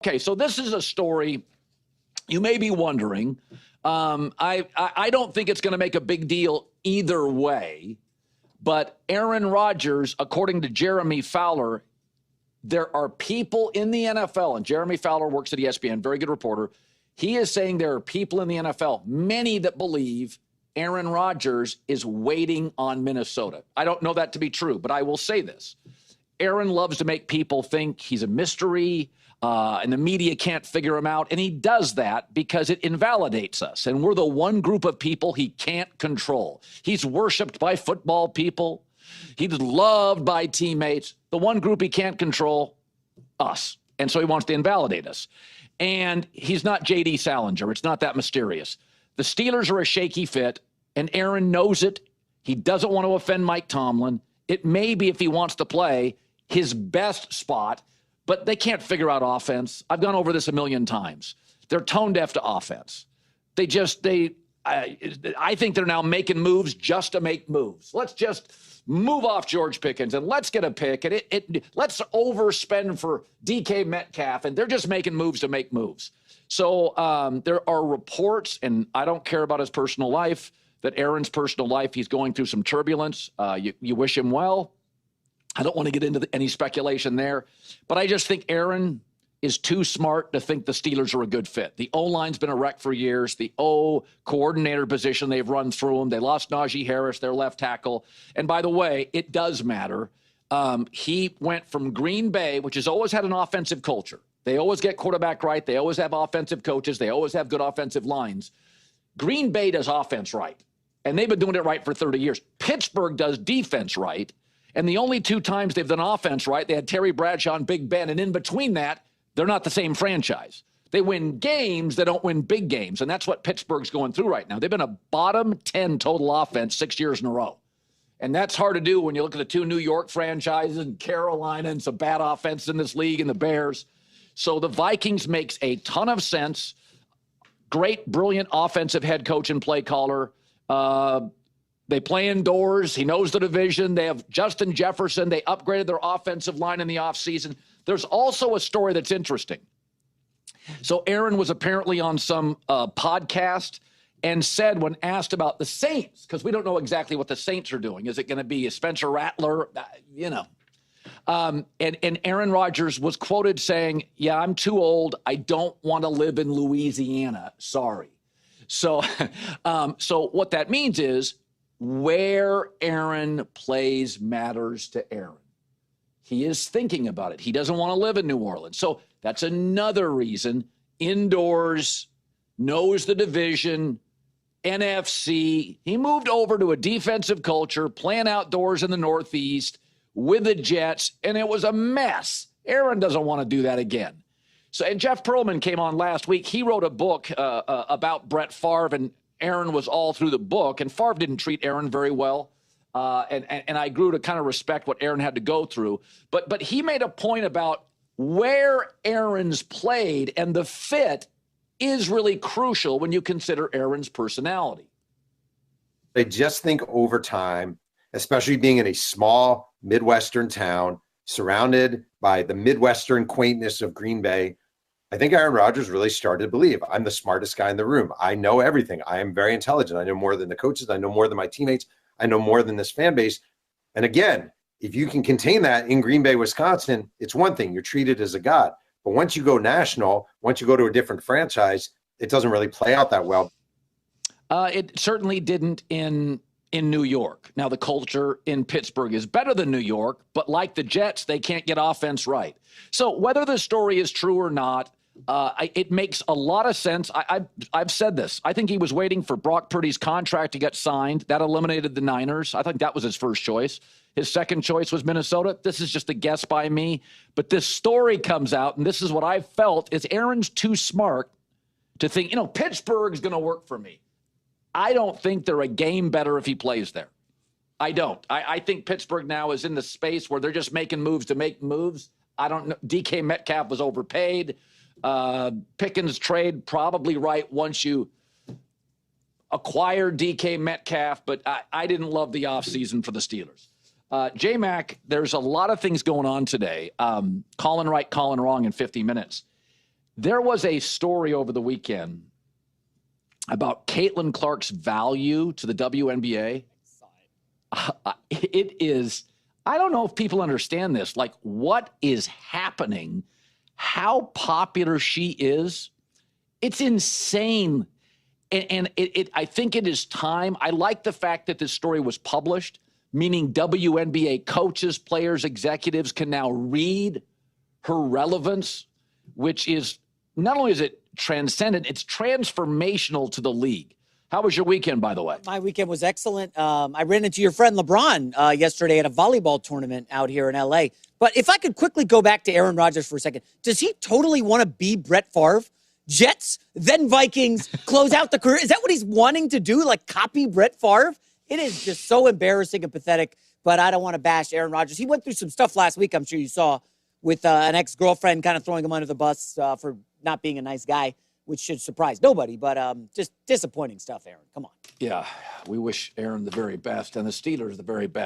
Okay, so this is a story you may be wondering. I don't think it's going to make a big deal either way, but Aaron Rodgers, according to Jeremy Fowler, there are people in the NFL, and Jeremy Fowler works at ESPN, very good reporter. He is saying there are people in the NFL, many that believe Aaron Rodgers is waiting on Minnesota. I don't know that to be true, but I will say this. Aaron loves to make people think he's a mystery, and the media can't figure him out. And he does that because it invalidates us. And we're the one group of people he can't control. He's worshiped by football people. He's loved by teammates. The one group he can't control, us. And so he wants to invalidate us. And he's not J.D. Salinger. It's not that mysterious. The Steelers are a shaky fit, and Aaron knows it. He doesn't want to offend Mike Tomlin. It may be, if he wants to play, his best spot, but they can't figure out offense. I've gone over this a million times. They're tone deaf to offense. I think they're now making moves just to make moves. Let's just move off George Pickens and let's get a pick. And let's overspend for DK Metcalf. And they're just making moves to make moves. So there are reports, and I don't care about his personal life, that Aaron's personal life, he's going through some turbulence. You wish him well. I don't want to get into any speculation there. But I just think Aaron is too smart to think the Steelers are a good fit. The O-line's been a wreck for years. The O coordinator position, they've run through them. They lost Najee Harris, their left tackle. And by the way, it does matter. He went from Green Bay, which has always had an offensive culture. They always get quarterback right. They always have offensive coaches. They always have good offensive lines. Green Bay does offense right. And they've been doing it right for 30 years. Pittsburgh does defense right. And the only two times they've done offense right, they had Terry Bradshaw and Big Ben. And in between that, they're not the same franchise. They win games, they don't win big games. And that's what Pittsburgh's going through right now. They've been a bottom 10 total offense 6 years in a row. And that's hard to do when you look at the two New York franchises and Carolina and some bad offense in this league and the Bears. So the Vikings makes a ton of sense. Great, brilliant offensive head coach and play caller. They play indoors. He knows the division. They have Justin Jefferson. They upgraded their offensive line in the offseason. There's also a story that's interesting. So Aaron was apparently on some podcast and said, when asked about the Saints, because we don't know exactly what the Saints are doing. Is it going to be a Spencer Rattler? And Aaron Rodgers was quoted saying, yeah, I'm too old. I don't want to live in Louisiana. Sorry. So what that means is where Aaron plays matters to Aaron. He is thinking about it. He doesn't want to live in New Orleans. So that's another reason. Indoors, knows the division, NFC. He moved over to a defensive culture, playing outdoors in the Northeast with the Jets, and it was a mess. Aaron doesn't want to do that again. So, and Jeff Pearlman came on last week. He wrote a book about Brett Favre, and Aaron was all through the book. And Favre didn't treat Aaron very well. And I grew to kind of respect what Aaron had to go through. But he made a point about where Aaron's played, and the fit is really crucial when you consider Aaron's personality. I just think over time, especially being in a small Midwestern town, surrounded by the Midwestern quaintness of Green Bay, I think Aaron Rodgers really started to believe I'm the smartest guy in the room. I know everything. I am very intelligent. I know more than the coaches. I know more than my teammates. I know more than this fan base. And again, if you can contain that in Green Bay, Wisconsin, it's one thing. You're treated as a god. But once you go national, once you go to a different franchise, it doesn't really play out that well. It certainly didn't in New York. Now, the culture in Pittsburgh is better than New York, but like the Jets, they can't get offense right. So whether the story is true or not, it makes a lot of sense. I've said this. I think he was waiting for Brock Purdy's contract to get signed. That eliminated the Niners. I think that was his first choice. His second choice was Minnesota. This is just a guess by me. But this story comes out, and this is what I felt, is Aaron's too smart to think, Pittsburgh's going to work for me. I don't think they're a game better if he plays there. I don't. I think Pittsburgh now is in the space where they're just making moves to make moves. I don't know. DK Metcalf was overpaid. Pickens trade probably right once you acquire DK Metcalf, but I didn't love the offseason for the Steelers. J-Mac, there's a lot of things going on today. Calling right, calling wrong in 50 minutes. There was a story over the weekend about Caitlin Clark's value to the WNBA. It is, I don't know if people understand this. Like, what is happening? How popular she is. It's insane. And I think it is time. I like the fact that this story was published, meaning WNBA coaches, players, executives can now read her relevance, which is not only is it transcendent, it's transformational to the league. How was your weekend, by the way? My weekend was excellent. I ran into your friend LeBron yesterday at a volleyball tournament out here in L.A. But if I could quickly go back to Aaron Rodgers for a second, does he totally want to be Brett Favre? Jets, then Vikings, close out the career. Is that what he's wanting to do? Like copy Brett Favre? It is just so embarrassing and pathetic, but I don't want to bash Aaron Rodgers. He went through some stuff last week, I'm sure you saw, with an ex-girlfriend kind of throwing him under the bus for not being a nice guy, which should surprise nobody, but just disappointing stuff, Aaron. Come on. Yeah, we wish Aaron the very best and the Steelers the very best.